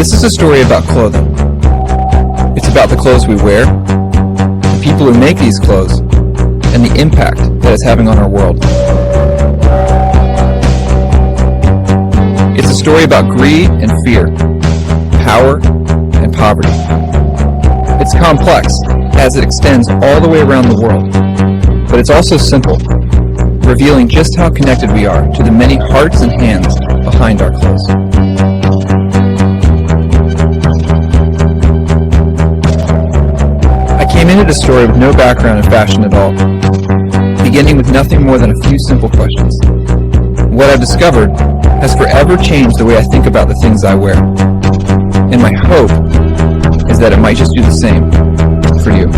This is a story about clothing. It's about the clothes we wear, the people who make these clothes, and the impact that it's having on our world. It's a story about greed and fear, power and poverty. It's complex, as it extends all the way around the world, but it's also simple, revealing just how connected we are to the many hearts and hands behind our clothes. I came into this story with no background in fashion at all, beginning with nothing more than a few simple questions. What I've discovered has forever changed the way I think about the things I wear, and my hope is that it might just do the same for you.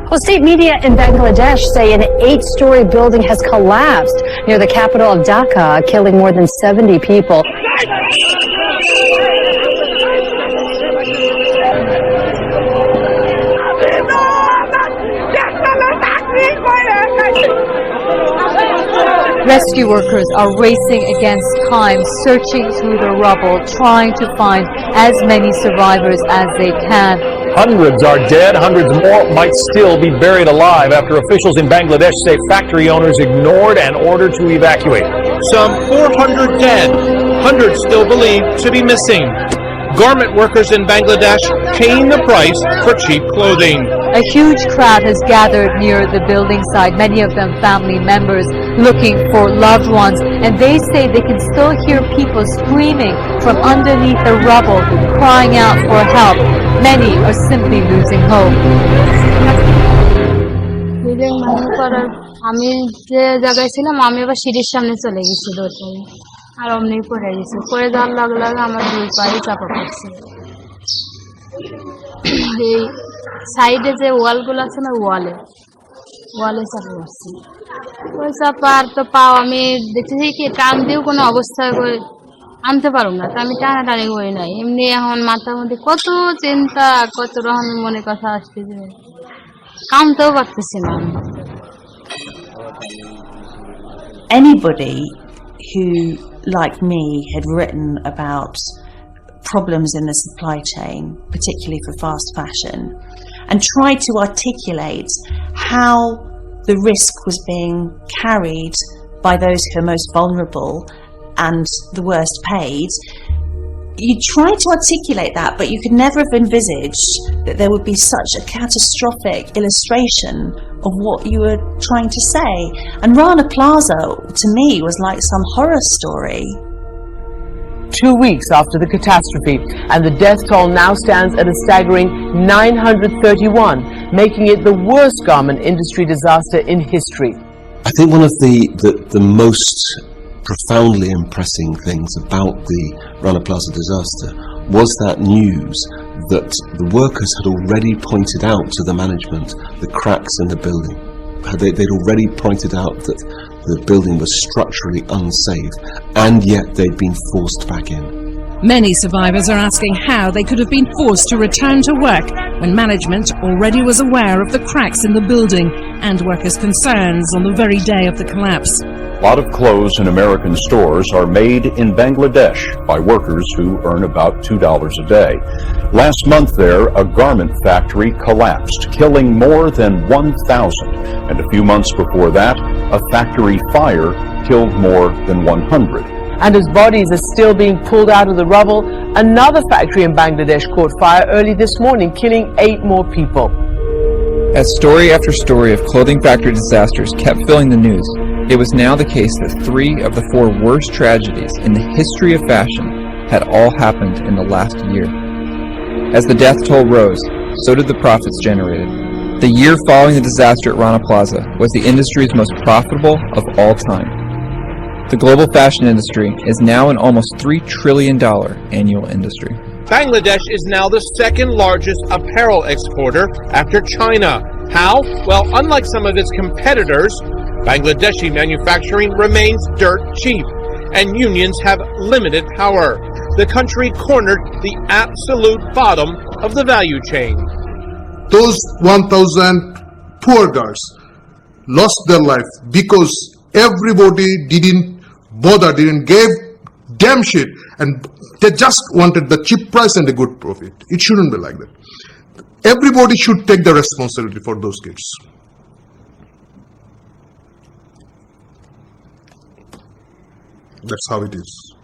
Well, state media in Bangladesh say an 8-story building has collapsed near the capital of Dhaka, killing more than 70 people. Rescue workers are racing against time, searching through the rubble, trying to find as many survivors as they can. Hundreds are dead, hundreds more might still be buried alive after officials in Bangladesh say factory owners ignored an order to evacuate. Some 400 dead, hundreds still believed to be missing. Garment workers in Bangladesh paying the price for cheap clothing. A huge crowd has gathered near the building site, many of them family members looking for loved ones, and they say they can still hear people screaming from underneath the rubble, crying out for help. Many are simply losing hope. আমি যে জায়গায় ছিলাম আমি আবার সিঁড়ির সামনে চলে গেছি দৌড়ে আর অমনি পড়ে গেছে পড়ে যাওয়ার লগে লগে আমার দুই পায়ে চাপা পড়ছে এই সাইডে যে ওয়ালগুলো আছে না ওয়ালে চাপা পড়ছে ওই চাপা আর তো পাও আমি দেখতেছি কি টান দিয়েও কোনো অবস্থায় আনতে পারব না তো আমি টানাটানি করি নাই এমনি এখন মাথার মধ্যে কত চিন্তা কত রকম মনে কথা আসতেছে কামতেও পারতেছি না Anybody who, like me, had written about problems in the supply chain, particularly for fast fashion, and tried to articulate how the risk was being carried by those who are most vulnerable and the worst paid, you tried to articulate that, but you could never have envisaged that there would be such a catastrophic illustration of what you were trying to say. And Rana Plaza, to me, was like some horror story. 2 weeks after the catastrophe, and the death toll now stands at a staggering 931, making it the worst garment industry disaster in history. I think one of the most profoundly impressing things about the Rana Plaza disaster was that news that the workers had already pointed out to the management the cracks in the building. They'd already pointed out that the building was structurally unsafe, and yet they'd been forced back in. Many survivors are asking how they could have been forced to return to work when management already was aware of the cracks in the building and workers' concerns on the very day of the collapse. A lot of clothes in American stores are made in Bangladesh by workers who earn about $2 a day. Last month there, a garment factory collapsed, killing more than 1,000. And a few months before that, a factory fire killed more than 100. And as bodies are still being pulled out of the rubble, another factory in Bangladesh caught fire early this morning, killing 8 more people. As story after story of clothing factory disasters kept filling the news, it was now the case that 3 of the 4 worst tragedies in the history of fashion had all happened in the last year. As the death toll rose, so did the profits generated. The year following the disaster at Rana Plaza was the industry's most profitable of all time. The global fashion industry is now an almost $3 trillion annual industry. Bangladesh is now the second largest apparel exporter after China. How? Well, unlike some of its competitors, Bangladeshi manufacturing remains dirt cheap, and unions have limited power. The country cornered the absolute bottom of the value chain. Those 1,000 poor girls lost their life because everybody didn't bother, didn't give damn shit, and they just wanted the cheap price and a good profit. It shouldn't be like that. Everybody should take the responsibility for those kids. That's how it is.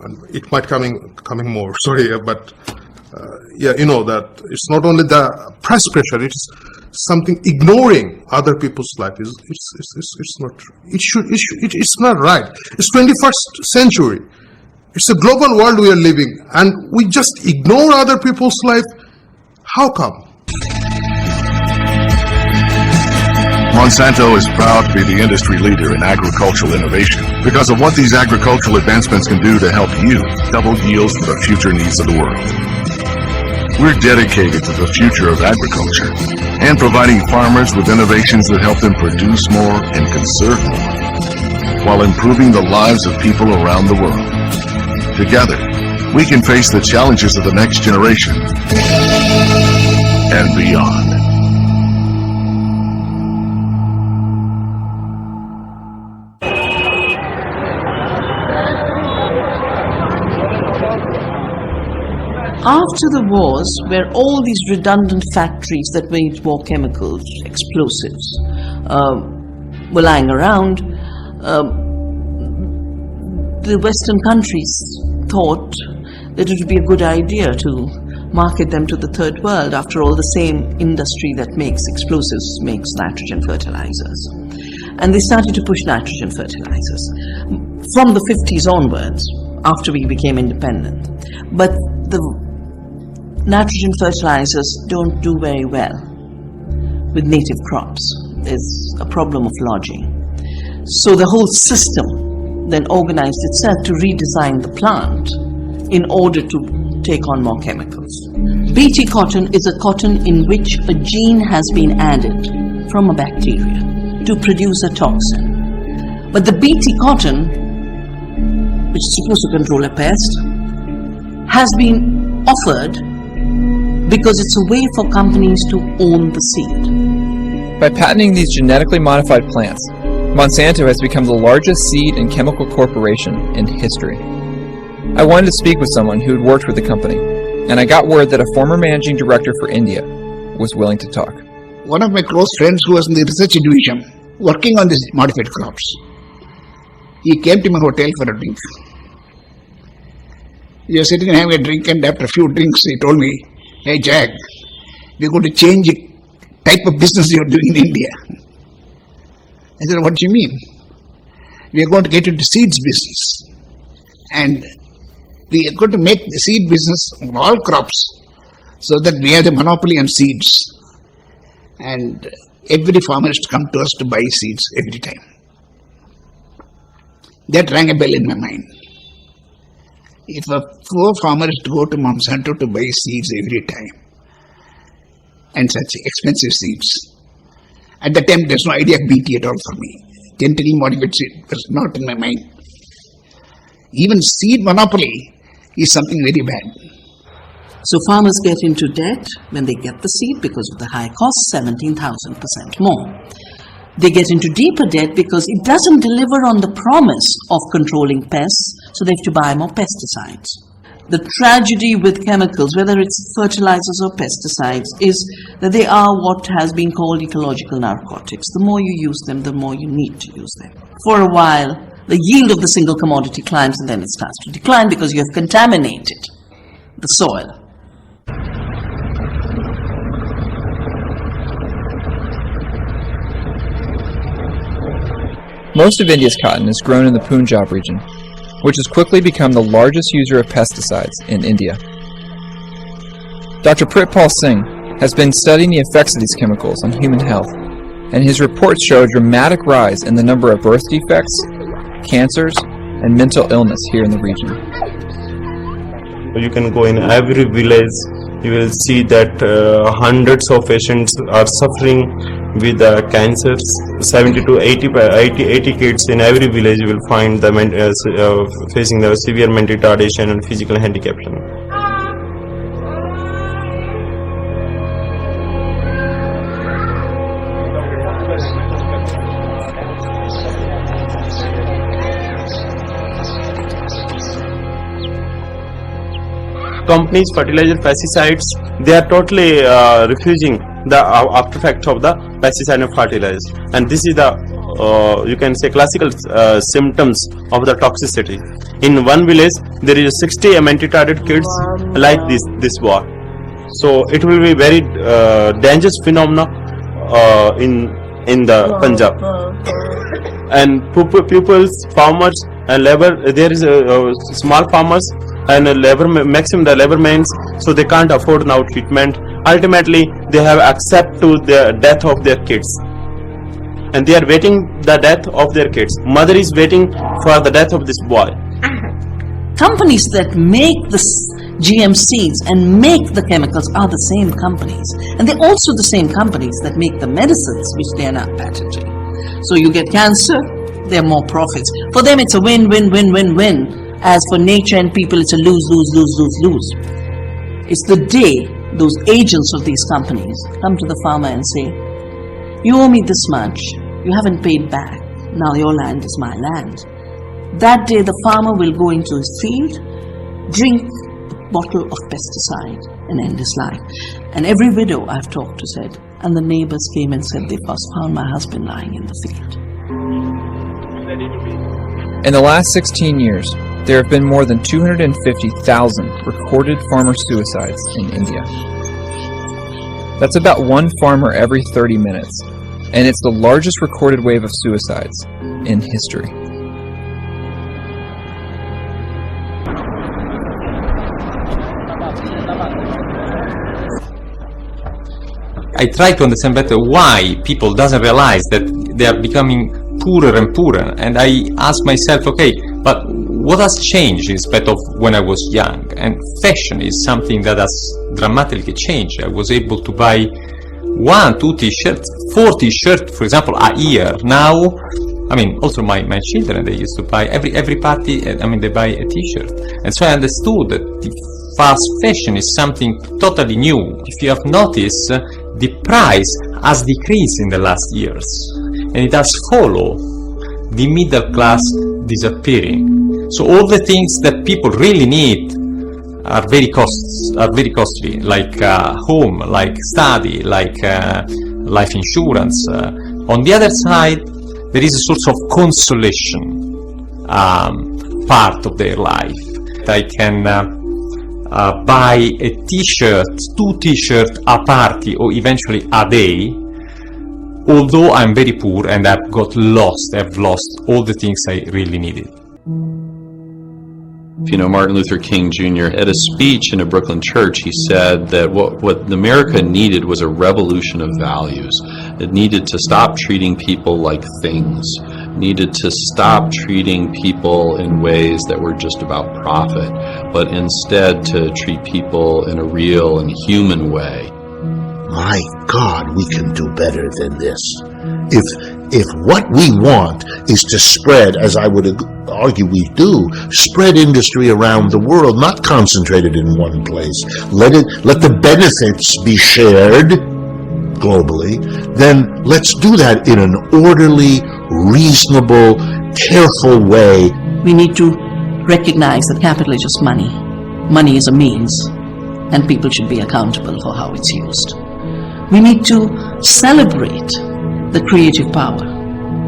And it might coming more, sorry, but yeah, you know that it's not only the press pressure, it's something ignoring other people's life. It's not, it's not right. It's 21st century. It's a global world we are living, and we just ignore other people's life. How come? Monsanto is proud to be the industry leader in agricultural innovation because of what these agricultural advancements can do to help you double yields for the future needs of the world. We're dedicated to the future of agriculture and providing farmers with innovations that help them produce more and conserve more, while improving the lives of people around the world. Together, we can face the challenges of the next generation and beyond. After the wars, where all these redundant factories that made more chemicals, explosives, were lying around, the Western countries thought that it would be a good idea to market them to the third world. After all, the same industry that makes explosives makes nitrogen fertilizers. And they started to push nitrogen fertilizers from the 50s onwards, after we became independent. But the nitrogen fertilizers don't do very well with native crops. There's a problem of lodging. So the whole system then organized itself to redesign the plant in order to take on more chemicals. Bt cotton is a cotton in which a gene has been added from a bacteria to produce a toxin. But the Bt cotton, which is supposed to control a pest, has been offered because it's a way for companies to own the seed. By patenting these genetically modified plants, Monsanto has become the largest seed and chemical corporation in history. I wanted to speak with someone who had worked with the company, and I got word that a former managing director for India was willing to talk. One of my close friends who was in the research division working on these modified crops, he came to my hotel for a drink. We were sitting and having a drink, and after a few drinks he told me, "Hey Jack, we're going to change the type of business you're doing in India." I said, "What do you mean?" "We are going to get into seeds business, and we are going to make the seed business of all crops so that we have the monopoly on seeds, and every farmer is to come to us to buy seeds every time." That rang a bell in my mind. If a poor farmer is to go to Monsanto to buy seeds every time, and such expensive seeds, at the time there's no idea of BT at all for me. Genetically modified seed was not in my mind. Even seed monopoly is something very bad. So farmers get into debt when they get the seed because of the high cost, 17,000% more. They get into deeper debt because it doesn't deliver on the promise of controlling pests, so they have to buy more pesticides. The tragedy with chemicals, whether it's fertilizers or pesticides, is that they are what has been called ecological narcotics. The more you use them, the more you need to use them. For a while, the yield of the single commodity climbs, and then it starts to decline because you have contaminated the soil. Most of India's cotton is grown in the Punjab region, which has quickly become the largest user of pesticides in India. Dr. Pritpal Singh has been studying the effects of these chemicals on human health, and his reports show a dramatic rise in the number of birth defects, cancers, and mental illness here in the region. You can go in every village, you will see that hundreds of patients are suffering with cancers. 70 to 80 kids in every village you will find them facing the severe mental retardation and physical handicap. companies, fertilizer, pesticides, they are totally refusing the after effects of the pesticide and fertilizers, and this is the you can say classical symptoms of the toxicity. In one village there is 60 MNT-targeted kids like this boy, so it will be very dangerous phenomena in the Punjab. And pupils, farmers and labor, there is small farmers and maximum the labor means, so they can't afford now treatment. Ultimately they have accept to the death of their kids, and they are waiting the death of their kids. Mother is waiting for the death of this boy. Companies that make the GM seeds and make the chemicals are the same companies, and they're also the same companies that make the medicines which they are not patenting. So you get cancer, there are more profits. For them it's a win, win, win, win, win. As for nature and people, it's a lose, lose, lose, lose, lose. It's the day those agents of these companies come to the farmer and say, you owe me this much, you haven't paid back, now your land is my land. That day the farmer will go into his field, drink a bottle of pesticide and end his life. And every widow I've talked to said, and the neighbors came and said they first found my husband lying in the field. In the last 16 years, there have been more than 250,000 recorded farmer suicides in India. That's about one farmer every 30 minutes, and it's the largest recorded wave of suicides in history. I try to understand better why people doesn't realize that they are becoming poorer and poorer, and I ask myself, okay, but what has changed in spite of when I was young? And fashion is something that has dramatically changed. I was able to buy 1, 2 t-shirts, 4 t-shirts, for example, a year. Now, I mean, also my children, they used to buy every party, I mean, they buy a t-shirt. And so I understood that the fast fashion is something totally new. If you have noticed, the price has decreased in the last years, and it has followed the middle class disappearing. So all the things that people really need are very costly, like home, like study, like life insurance. On the other side, there is a sort of consolation part of their life. I can buy a t-shirt, 2 t-shirts a party, or eventually a day, although I'm very poor and I've lost all the things I really needed. You know, Martin Luther King Jr., at a speech in a Brooklyn church, he said that what America needed was a revolution of values. It needed to stop treating people like things, needed to stop treating people in ways that were just about profit, but instead to treat people in a real and human way. My God, we can do better than this. If what we want is to spread, as I would argue we do, spread industry around the world, not concentrated in one place, let the benefits be shared globally, then let's do that in an orderly, reasonable, careful way. We need to recognize that capital is just money. Money is a means, and people should be accountable for how it's used. We need to celebrate the creative power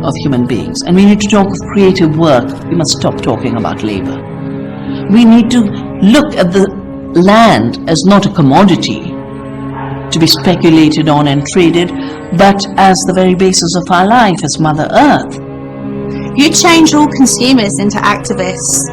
of human beings, and we need to talk of creative work. We must stop talking about labor. We need to look at the land as not a commodity to be speculated on and traded, but as the very basis of our life, as Mother Earth. You change all consumers into activists,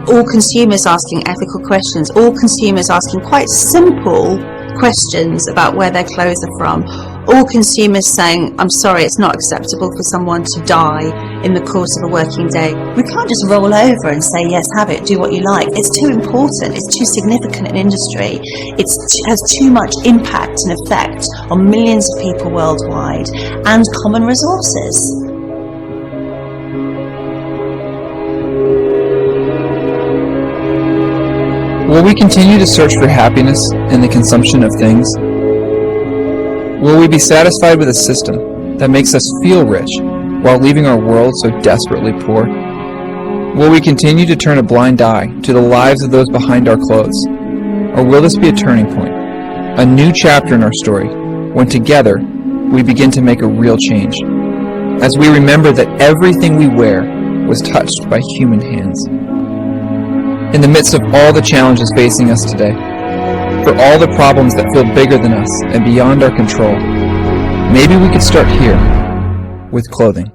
all consumers asking ethical questions, all consumers asking quite simple questions about where their clothes are from, all consumers saying, I'm sorry, it's not acceptable for someone to die in the course of a working day. We can't just roll over and say, yes, have it, do what you like. It's too important, it's too significant an industry, it has too much impact and effect on millions of people worldwide and common resources. Will we continue to search for happiness in the consumption of things? Will we be satisfied with a system that makes us feel rich while leaving our world so desperately poor? Will we continue to turn a blind eye to the lives of those behind our clothes? Or will this be a turning point, a new chapter in our story, when together we begin to make a real change, as we remember that everything we wear was touched by human hands? In the midst of all the challenges facing us today, for all the problems that feel bigger than us and beyond our control, maybe we could start here with clothing.